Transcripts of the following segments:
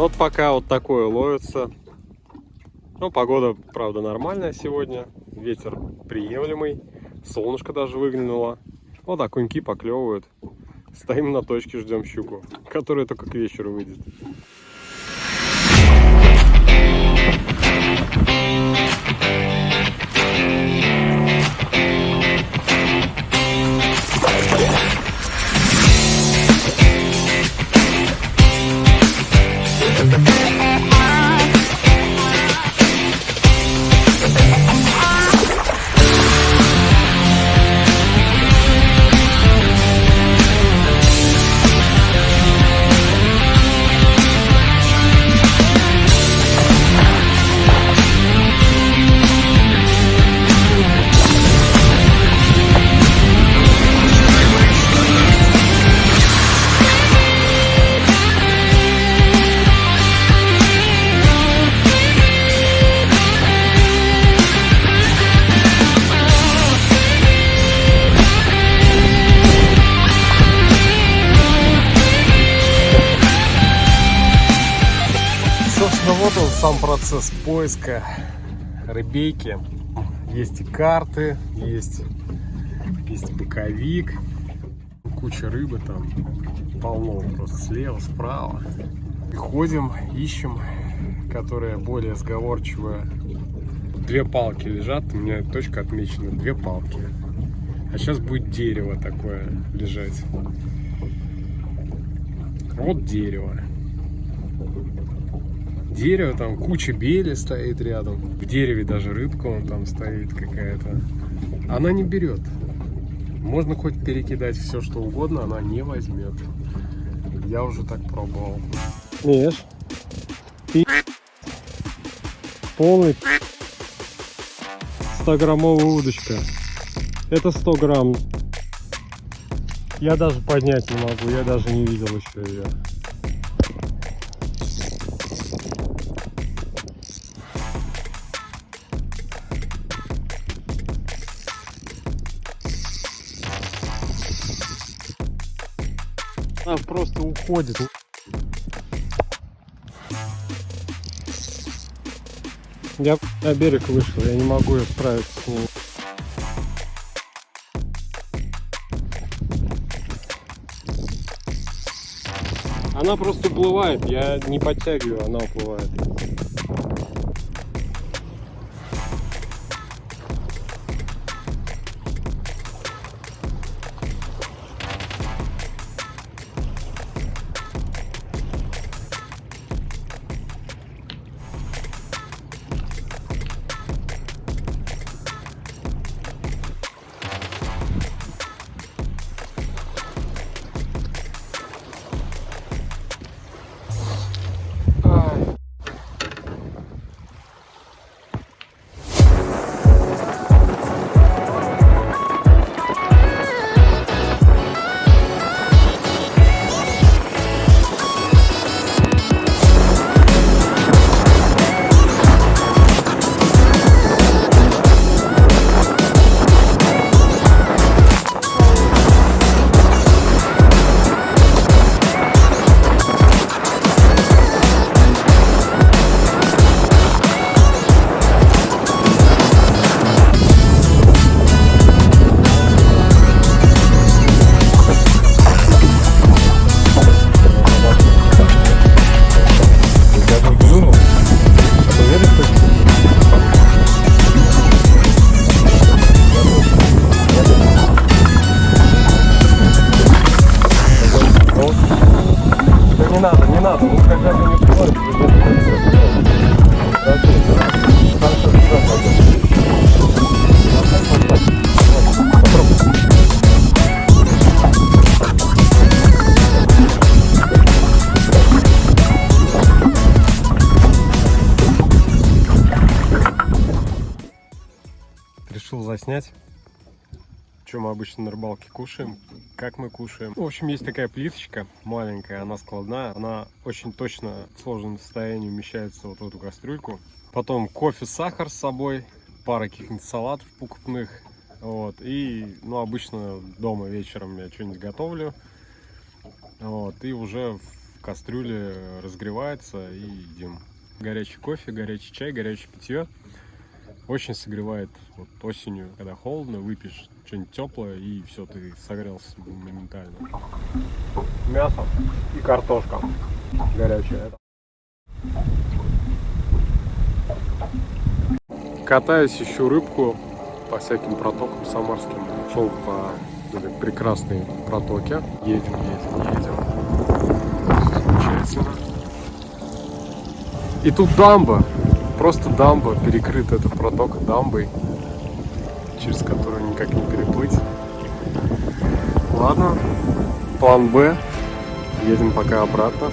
Вот пока вот такое ловится. Ну, погода, правда, нормальная сегодня. Ветер приемлемый. Солнышко даже выглянуло. Вот окуньки поклевывают. Стоим на точке, ждем щуку, которая только к вечеру выйдет. Собственно, вот он, сам процесс поиска рыбейки. Есть и карты, есть боковик, куча рыбы там полно, просто слева, справа. И ходим, ищем, которая более сговорчивая. Две палки лежат, у меня точка отмечена, две палки. А сейчас будет дерево такое лежать. Вот дерево. Дерево, там куча бели стоит рядом. В дереве даже рыбка вон там стоит какая-то. Она не берет. Можно хоть перекидать все что угодно, она не возьмет. Я уже так пробовал. Миш, полный 100-граммовая удочка. Это 100 грамм. Я даже поднять не могу, я даже не видел еще ее. Она просто уходит. Я на берег вышел, я не могу справиться с ней. Она просто уплывает, я не подтягиваю, она уплывает. Не надо, ну когда ты не плывешь, решил заснять, что мы обычно на рыбалке кушаем, как мы кушаем. В общем, есть такая плиточка маленькая, она складная, она очень точно в сложном состоянии умещается вот в эту кастрюльку. Потом кофе, сахар с собой, пара каких-нибудь салатов покупных. Вот. И, ну, обычно дома вечером я что-нибудь готовлю. Вот. И уже в кастрюле разгревается и едим. Горячий кофе, горячий чай, горячее питье. Очень согревает вот осенью, когда холодно, выпьешь что-нибудь теплое и все, ты согрелся моментально. Мясо и картошка горячая. Катаюсь, ищу рыбку по всяким протокам самарским. Шел по этой прекрасной протоке. Едем. Замечательно. И тут дамба. Просто дамба. Перекрыта эта протока дамбой, через которую никак не переплыть. Ладно. План Б. Едем пока обратно.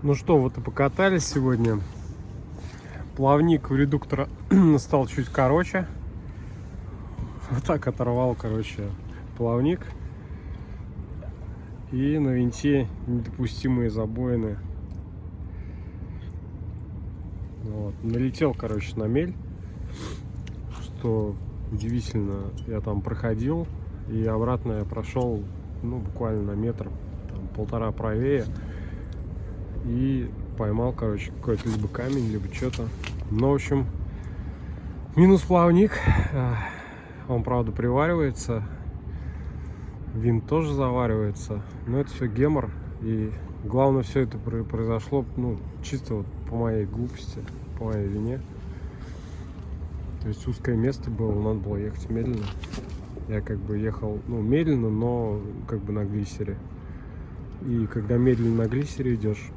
Ну что, вот и покатались сегодня. Плавник у редуктора стал чуть короче. Вот так оторвал, короче, плавник. И на винте недопустимые забоины. Вот. Налетел, короче, на мель. Что удивительно, я там проходил. И обратно я прошел, ну, буквально на метр, там, полтора правее. И поймал, короче, какой-то либо камень, либо что-то. Ну, в общем, минус плавник. Он, правда, приваривается. Винт тоже заваривается. Но это все гемор. И главное, все это произошло, ну, чисто вот по моей глупости, по моей вине. То есть узкое место было, надо было ехать медленно. Я как бы ехал, ну, медленно, но как бы на глиссере. И когда медленно на глиссере идешь,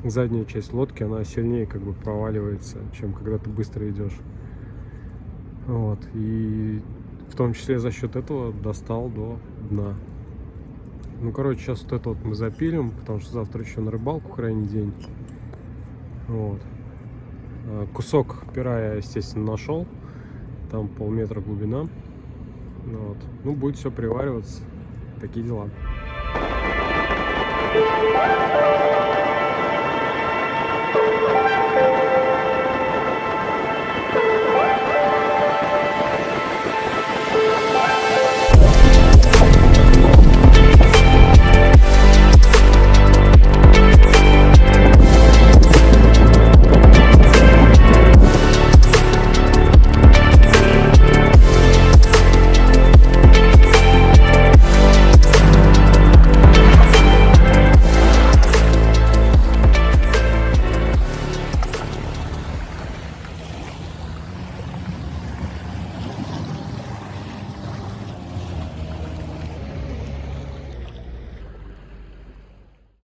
задняя часть лодки, она сильнее как бы проваливается, чем когда ты быстро идешь. Вот. И в том числе за счет этого достал до дна. Ну, короче, сейчас вот это вот мы запилим, потому что завтра еще на рыбалку крайний день. Вот. Кусок пера я, естественно, нашел. Там полметра глубина. Вот. Ну, будет все привариваться. Такие дела.